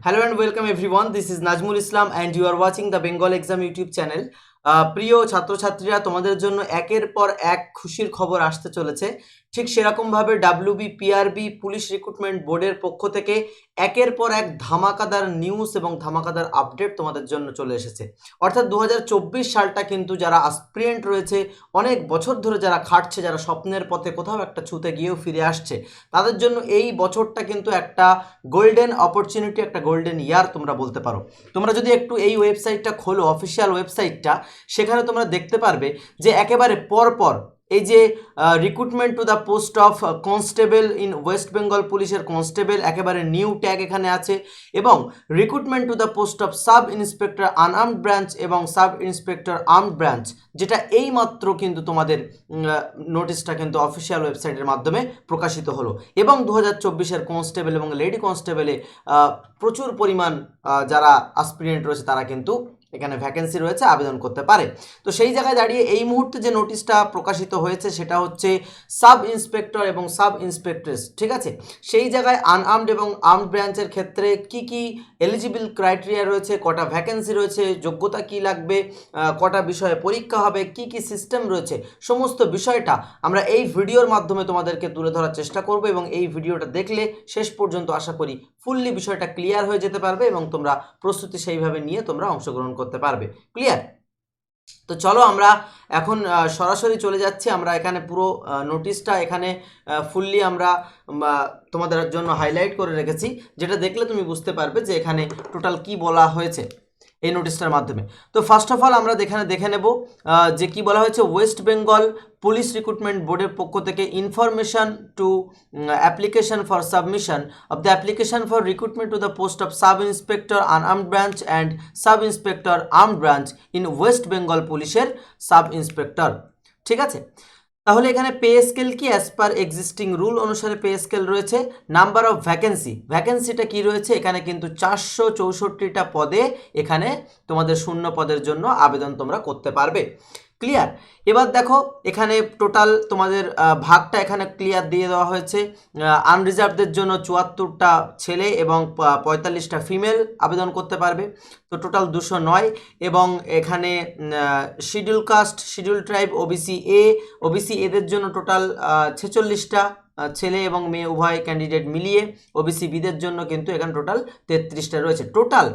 Hello and welcome everyone. This is Najmul Islam and you are watching the Bengal Exam YouTube channel. প্রিয় ছাত্রছাত্রীরা, তোমাদের জন্য একের পর এক খুশির খবর আসতে চলেছে। ঠিক সেরকমভাবে WBPRB পুলিশ রিক্রুটমেন্ট বোর্ডের পক্ষ থেকে একের পর এক ধামাকাদার নিউজ এবং ধামাকাদার আপডেট তোমাদের জন্য চলে এসেছে। অর্থাৎ 2024 সালটা কিন্তু যারা অ্যাসপিরেন্ট রয়েছে, অনেক বছর ধরে যারা খাটছে, যারা স্বপ্নের পথে কোথাও একটা ছুতে গিয়েও ফিরে আসছে, তাদের জন্য এই বছরটা কিন্তু একটা গোল্ডেন অপরচুনিটি, একটা গোল্ডেন ইয়ার তোমরা বলতে পারো। তোমরা যদি একটু এই ওয়েবসাইটটা খোলো, অফিসিয়াল ওয়েবসাইটটা, সেখানে তোমরা দেখতে পারবে যে একেবারে পরপর এই যে recruitment to the post of constable in West Bengal পুলিশের কনস্টেবল একেবারে নিউ ট্যাগ এখানে আছে, এবং recruitment to the post of sub inspector unarmed branch এবং সাব ইন্সপেক্টর আর্মড ব্রাঞ্চ, যেটা এইমাত্র কিন্তু তোমাদের নোটিশটা কিন্তু অফিসিয়াল ওয়েবসাইটের মাধ্যমে প্রকাশিত হলো। এবং 2024-এর কনস্টেবল এবং লেডি কনস্টেবলে প্রচুর পরিমাণ যারা অ্যাসপিরেন্ট রয়েছে তারা কিন্তু এখানে ভ্যাকেন্সি রয়েছে, আবেদন করতে পারে। তো সেই জায়গায় দাঁড়িয়ে এই মুহূর্তে যে নোটিশটা প্রকাশিত হয়েছে সেটা হচ্ছে সাব ইন্সপেক্টর এবং সাব ইন্সপেক্ট্রেস, ঠিক আছে। সেই জায়গায় আনআর্মড এবং আর্মড ব্রাঞ্চের ক্ষেত্রে কি কি এলিজিবল ক্রাইটেরিয়া রয়েছে, কটা ভ্যাকেন্সি রয়েছে, যোগ্যতা কি লাগবে, কটা বিষয়ে পরীক্ষা হবে, কি কি সিস্টেম রয়েছে, সমস্ত বিষয়টা আমরা এই ভিডিওর মাধ্যমে তোমাদেরকে তুলে ধরার চেষ্টা করব। এবং এই ভিডিওটা দেখলে শেষ পর্যন্ত আশা করি ফুললি বিষয়টা ক্লিয়ার হয়ে যেতে পারবে এবং তোমরা প্রস্তুতি সেইভাবে নিয়ে তোমরা অংশগ্রহণ করতে পারবে। ক্লিয়ার? তো চলো আমরা এখন সরাসরি চলে যাচ্ছি। আমরা এখানে পুরো নোটিশটা এখানে ফুললি আমরা তোমাদের জন্য হাইলাইট করে রেখেছি, যেটা দেখলে তুমি বুঝতে পারবে যে এখানে টোটাল কি বলা হয়েছে এই নোটিশটার মাধ্যমে। তো ফার্স্ট অফ অল আমরা এখানে দেখে নেব যে কি বলা হয়েছে। ওয়েস্ট বেঙ্গল পুলিশ রিক্রুটমেন্ট বোর্ডের পক্ষ থেকে information to application for submission of the application for recruitment to the post of sub inspector unarmed branch and sub inspector armed branch in West Bengal পুলিশের সাব ইন্সপেক্টর, ঠিক আছে। তাহলে এখানে পে স্কেল কি, as per existing rule অনুসারে pay scale রয়েছে। Number of ভ্যাকেন্সিটা কি রয়েছে, এখানে কিন্তু 464টা পদে এখানে তোমাদের শূন্য পদের জন্য আবেদন তোমরা করতে পারবে। ক্লিয়ার? এবার দেখো এখানে টোটাল তোমাদের ভাগটা এখানে ক্লিয়ার দিয়ে দেওয়া হয়েছে। আনরিজার্ভদের জন্য 74টা ছেলে এবং 45টা ফিমেল আবেদন করতে পারবে। তো টোটাল 209। এবং এখানে schedule caste, schedule tribe, OBC এদের জন্য টোটাল 46টা ছেলে এবং মেয়ে উভয় ক্যান্ডিডেট মিলিয়ে। ওবিসি বিদের জন্য কিন্তু এখানে টোটাল 33টা রয়েছে। টোটাল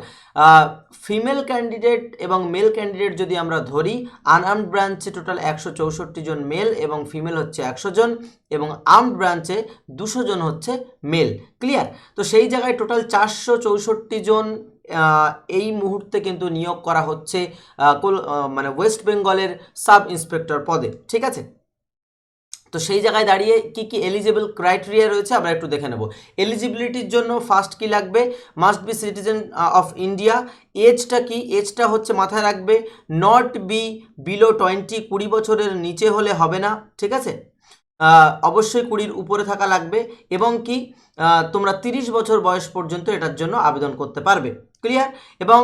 ফিমেল ক্যান্ডিডেট এবং মেল ক্যান্ডিডেট যদি আমরা ধরি, আনআর্মড ব্রাঞ্চে টোটাল 164 জন মেল এবং ফিমেল হচ্ছে 100 জন, এবং আর্মড ব্রাঞ্চে 200 জন হচ্ছে মেল। ক্লিয়ার? তো সেই জায়গায় টোটাল 464 জন এই মুহূর্তে কিন্তু নিয়োগ করা হচ্ছে মানে ওয়েস্ট বেঙ্গলের সাব ইন্সপেক্টর পদে, ঠিক আছে। তো সেই জায়গায় দাঁড়িয়ে কি কি এলিজিবল ক্রাইটেরিয়া রয়েছে আমরা একটু দেখে নেব। এলিজিবিলিটির জন্য ফার্স্ট কি লাগবে, must be citizen of India. এজটা কি, এজটা হচ্ছে মাথায় রাখবে নট বি বিলো 20 বছরের নিচে হলে হবে না, ঠিক আছে। অবশ্যই 20-র উপরে থাকা লাগবে, এবং কি তোমরা 30 বছর বয়স পর্যন্ত এটার জন্য আবেদন করতে পারবে। ক্লিয়ার? এবং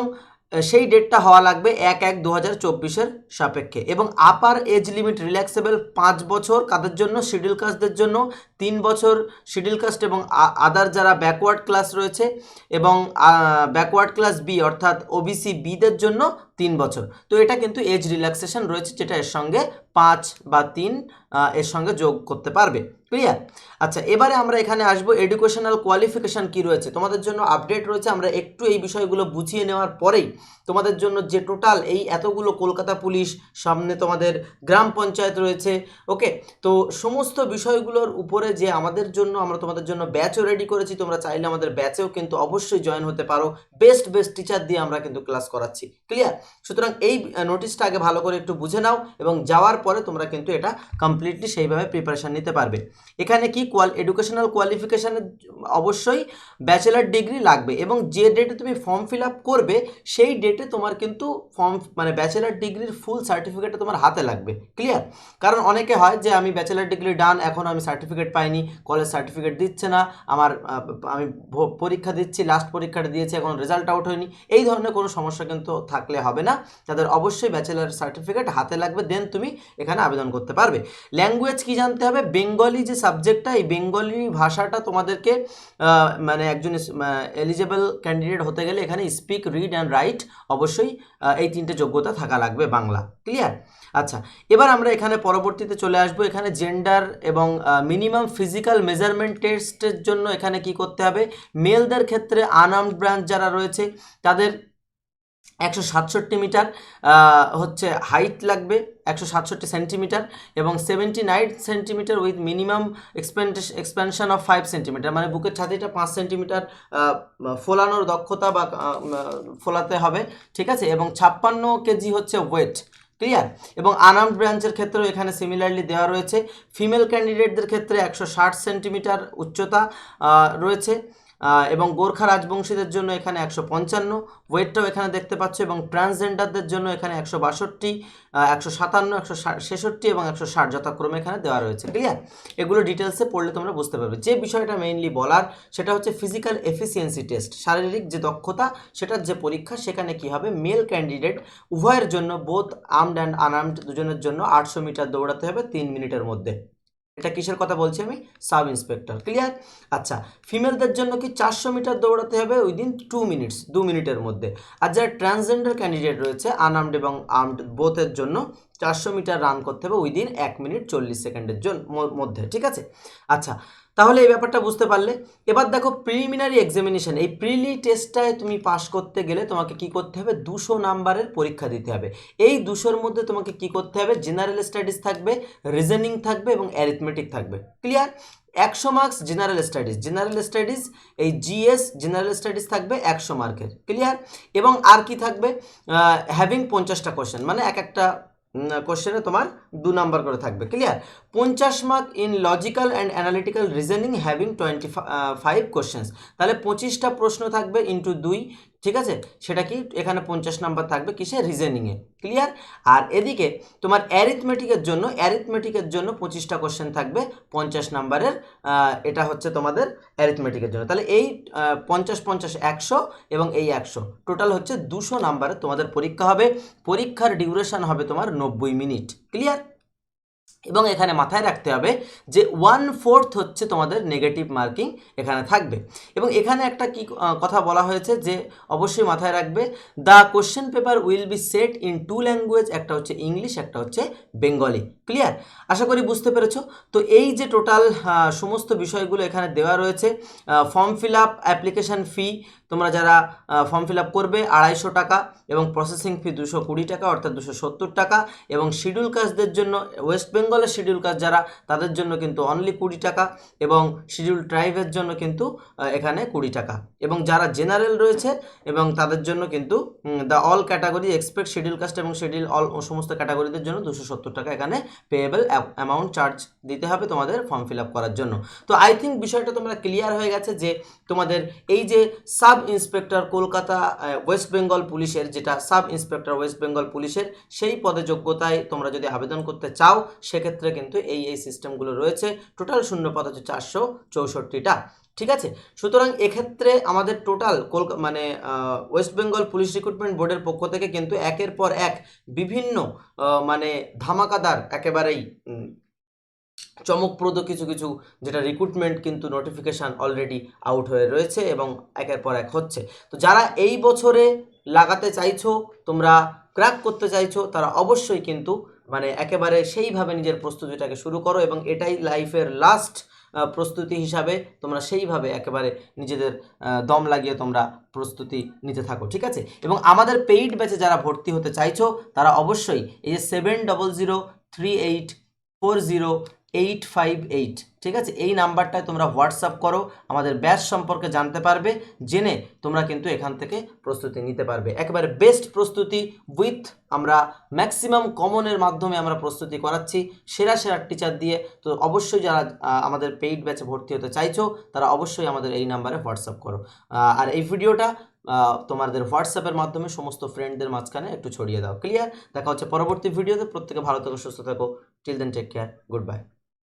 সেই ডেটটা হওয়া লাগবে 1/1/2024-এর সাপেক্ষে। এবং আপার এজ লিমিট রিল্যাক্সেবল 5 বছর কাদের জন্য, শিডিউল কাস্টদের জন্য 3 বছর, শিডিউল কাস্ট এবং আদার যারা ব্যাকওয়ার্ড ক্লাস রয়েছে এবং ব্যাকওয়ার্ড ক্লাস বি অর্থাৎ ওবিসি বিদের জন্য 3 বছর। তো এটা কিন্তু এজ রিল্যাক্সেশন রয়েছে, যেটা এর সঙ্গে 5 বা 3 এর সঙ্গে যোগ করতে পারবে। ক্লিয়ার? আচ্ছা, এবারে আমরা এখানে আসবো এডুকেশনাল কোয়ালিফিকেশান কি রয়েছে তোমাদের জন্য আপডেট রয়েছে। আমরা একটু এই বিষয়গুলো বুঝিয়ে নেওয়ার পরেই তোমাদের জন্য যে টোটাল এই এতগুলো কলকাতা পুলিশ, সামনে তোমাদের গ্রাম পঞ্চায়েত রয়েছে, ওকে, তো সমস্ত বিষয়গুলোর উপরে যে আমাদের জন্য আমরা তোমাদের জন্য ব্যাচও রেডি করেছি। তোমরা চাইলে আমাদের ব্যাচেও কিন্তু অবশ্যই জয়েন হতে পারো। বেস্ট টিচার দিয়ে আমরা কিন্তু ক্লাস করাচ্ছি। ক্লিয়ার? সুতরাং এই নোটিশটা আগে ভালো করে একটু বুঝে নাও এবং যাওয়ার পরে তোমরা কিন্তু এটা কমপ্লিটলি সেইভাবে প্রিপারেশান নিতে পারবে। এখানে কি এডুকেশনাল কোয়ালিফিকেশানের অবশ্যই ব্যাচেলার ডিগ্রি লাগবে, এবং যে ডেটে তুমি ফর্ম ফিল আপ করবে সেই ডেটে তোমার কিন্তু মানে ব্যাচেলার ডিগ্রির ফুল সার্টিফিকেটটা তোমার হাতে লাগবে। ক্লিয়ার? কারণ অনেকে হয় যে আমি ব্যাচেলার ডিগ্রি ডান, এখন আমি সার্টিফিকেট পাইনি, কলেজ সার্টিফিকেট দিচ্ছে না, আমি পরীক্ষা দিচ্ছি, লাস্ট পরীক্ষাটা দিয়েছি, এখন রেজাল্ট আউট হয়নি, এই ধরনের কোনো সমস্যা কিন্তু থাকলে হবে না। তাদের অবশ্যই ব্যাচেলার সার্টিফিকেট হাতে লাগবে, দেন তুমি এখানে আবেদন করতে পারবে। ল্যাঙ্গুয়েজ কি জানতে হবে? বেঙ্গলি যে সাবজেক্টটা, এই বেঙ্গলি ভাষাটা তোমাদেরকে মানে একজন এলিজেবল ক্যান্ডিডেট হতে গেলে এখানে স্পিক, রিড অ্যান্ড রাইট অবশ্যই এই তিনটে যোগ্যতা থাকা লাগবে বাংলা। ক্লিয়ার? আচ্ছা, এবার আমরা এখানে পরবর্তীতে চলে আসবো। এখানে জেন্ডার এবং মিনিমাম ফিজিক্যাল মেজারমেন্ট টেস্টের জন্য এখানে কি করতে হবে? মেলদের ক্ষেত্রে আনআর্মড ব্রাঞ্চ যারা রয়েছে তাদের 167 মিটার হচ্ছে হাইট লাগবে, 167 সেন্টিমিটার, এবং 79 centimetre with minimum expansion of 5 centimetre, মানে বুকের ছাতিটা 5 সেন্টিমিটার ফোলানোর দক্ষতা বা ফোলাতে হবে, ঠিক আছে, এবং 56 কেজি হচ্ছে ওয়েট। ক্লিয়ার? এবং আনআর্মড ব্রাঞ্চের ক্ষেত্রেও এখানে সিমিলারলি দেওয়া রয়েছে। ফিমেল ক্যান্ডিডেটদের ক্ষেত্রে 160 সেন্টিমিটার উচ্চতা রয়েছে, এবং গোর্খা রাজবংশীদের জন্য এখানে 155, ওয়েটটাও এখানে দেখতে পাচ্ছ, এবং ট্রান্সজেন্ডারদের জন্য এখানে 162, 157, 166 এবং 160 যথাক্রমে এখানে দেওয়া রয়েছে। ক্লিয়ার? এগুলো ডিটেলসে পড়লে তোমরা বুঝতে পারবে। যে বিষয়টা মেইনলি বলার সেটা হচ্ছে ফিজিক্যাল এফিসিয়েন্সি টেস্ট, শারীরিক যে দক্ষতা সেটার যে পরীক্ষা, সেখানে কি হবে? মেল ক্যান্ডিডেট উভয়ের জন্য, বোথ আর্মড অ্যান্ড আনআর্মড দুজনের জন্য 800 মিটার দৌড়াতে হবে 3 মিনিটের মধ্যে। এটা কিসের কথা বলছি আমি? Sub inspector. ক্লিয়ার? আচ্ছা, ফিমেলদের জন্য কি 400 মিটার দৌড়াতে হবে উইদিন 2 মিনিটস, 2 মিনিটের মধ্যে। আর যারা ট্রান্সজেন্ডার ক্যান্ডিডেট রয়েছে আনআর্মড এবং আর্মড বোথের জন্য 400 মিটার রান করতে হবে উইদিন 1 মিনিট 40 সেকেন্ডের মধ্যে। ঠিক আছে? আচ্ছা, তাহলে এই ব্যাপারটা বুঝতে পারলে। এবার দেখো প্রিলিমিনারি এক্সামিনেশন, এই প্রিলি টেস্টটায় তুমি পাস করতে গেলে তোমাকে কি করতে হবে? 200 নাম্বারের পরীক্ষা দিতে হবে। এই 200-র মধ্যে তোমাকে কি করতে হবে? জেনারেল স্টাডিজ থাকবে, রিজনিং থাকবে এবং অ্যারিথমেটিক থাকবে। ক্লিয়ার? 100 মার্কস জেনারেল স্টাডিজ, এই জিএস জেনারেল স্টাডিজ থাকবে 100 মার্কের। ক্লিয়ার? এবং আর কি থাকবে? হ্যাভিং 50টা কোশ্চেন, মানে এক একটা কোশ্চেনে তোমার 2 নাম্বার করে থাকবে। Clear? 50 mark in logical and analytical reasoning having 25 questions, তাহলে 25টা প্রশ্ন থাকবে ইন্টু 2। ঠিক আছে? সেটা কি এখানে 50 নাম্বার থাকবে কিসে? রিজনিংয়ে। ক্লিয়ার? আর এদিকে তোমার অ্যারিথমেটিকের জন্য 25টা কোশ্চেন থাকবে 50 নাম্বারের, এটা হচ্ছে তোমাদের অ্যারিথমেটিকের জন্য। তাহলে এই 50, 50, 100 এবং এই 100 টোটাল হচ্ছে 200 নাম্বারের তোমাদের পরীক্ষা হবে। পরীক্ষার ডিউরেশন হবে তোমার 90 মিনিট। ক্লিয়ার? এবং এখানে মাথায় রাখতে হবে যে 1/4 হচ্ছে তোমাদের নেগেটিভ মার্কিং এখানে থাকবে। এবং এখানে একটা কি কথা বলা হয়েছে যে অবশ্যই মাথায় রাখবে, the question paper will be set in 2 language, একটা হচ্ছে ইংলিশ, একটা হচ্ছে বেঙ্গলি। ক্লিয়ার? আশা করি বুঝতে পেরেছো। তো এই যে টোটাল সমস্ত বিষয়গুলো এখানে দেওয়া রয়েছে। Form fill up, application fee, তোমরা যারা ফর্ম ফিল আপ করবে 250 টাকা, এবং প্রসেসিং ফি 220 টাকা অর্থাৎ 270 টাকা, এবং শিডিউল কাস্টদের জন্য, ওয়েস্ট বেঙ্গলের শিডিউল কাস্ট যারা, তাদের জন্য কিন্তু অনলি 20 টাকা, এবং শিডিউল ট্রাইবের জন্য কিন্তু এখানে 20 টাকা, এবং যারা জেনারেল রয়েছে এবং তাদের জন্য কিন্তু the all category expect schedule caste এবং শিডিউল অল সমস্ত ক্যাটাগরিদের জন্য 270 টাকা এখানে পেয়েবল অ্যামাউন্ট চার্জ দিতে হবে তোমাদের ফর্ম ফিল আপ করার জন্য। তো আই থিঙ্ক বিষয়টা তোমরা ক্লিয়ার হয়ে গেছে যে তোমাদের এই যে sub inspector Kolkata West Bengal পুলিশের, যেটা সাব ইন্সপেক্টর ওয়েস্ট বেঙ্গল পুলিশের, সেই পদে যোগ্যতায় তোমরা যদি আবেদন করতে চাও সেক্ষেত্রে কিন্তু এই সিস্টেমগুলো রয়েছে। টোটাল শূন্য পদ হচ্ছে 464টা। ঠিক আছে? সুতরাং এক্ষেত্রে আমাদের টোটাল মানে ওয়েস্ট বেঙ্গল পুলিশ রিক্রুটমেন্ট বোর্ডের পক্ষ থেকে কিন্তু একের পর এক বিভিন্ন মানে ধামাকাদার, একেবারেই চমকপ্রদ কিছু কিছু যেটা রিক্রুটমেন্ট কিন্তু নোটিফিকেশান অলরেডি আউট হয়ে রয়েছে এবং একের পর এক হচ্ছে। তো যারা এই বছরে লাগাতে চাইছো, তোমরা ক্র্যাক করতে চাইছো, তারা অবশ্যই কিন্তু মানে একেবারে সেইভাবে নিজের প্রস্তুতিটাকে শুরু করো, এবং এটাই লাইফের লাস্ট প্রস্তুতি হিসাবে তোমরা সেইভাবে একেবারে নিজেদের দম লাগিয়ে তোমরা প্রস্তুতি নিতে থাকো। ঠিক আছে? এবং আমাদের পেইড ব্যাচে যারা ভর্তি হতে চাইছো তারা অবশ্যই এই যে 7003840858, ঠিক আছে, এই নাম্বারটায় তোমরা হোয়াটসঅ্যাপ করো, আমাদের ব্যাচ সম্পর্কে জানতে পারবে, জেনে তোমরা কিন্তু এখান থেকে প্রস্তুতি নিতে পারবে। একেবারে বেস্ট প্রস্তুতি উইথ আমরা ম্যাক্সিমাম কমনের মাধ্যমে আমরা প্রস্তুতি করাচ্ছি সেরা টিচার দিয়ে। তো অবশ্যই যারা আমাদের পেইড ব্যাচে ভর্তি হতে চাইছো তারা অবশ্যই আমাদের এই নাম্বারে হোয়াটসঅ্যাপ করো। আর এই ভিডিওটা তোমাদের হোয়াটসঅ্যাপের মাধ্যমে সমস্ত ফ্রেন্ডদের মাঝখানে একটু ছড়িয়ে দাও। ক্লিয়ার? দেখা হচ্ছে পরবর্তী ভিডিওতে। প্রত্যেকে ভালো থেকো, সুস্থ থাকো। Till then take care, good by.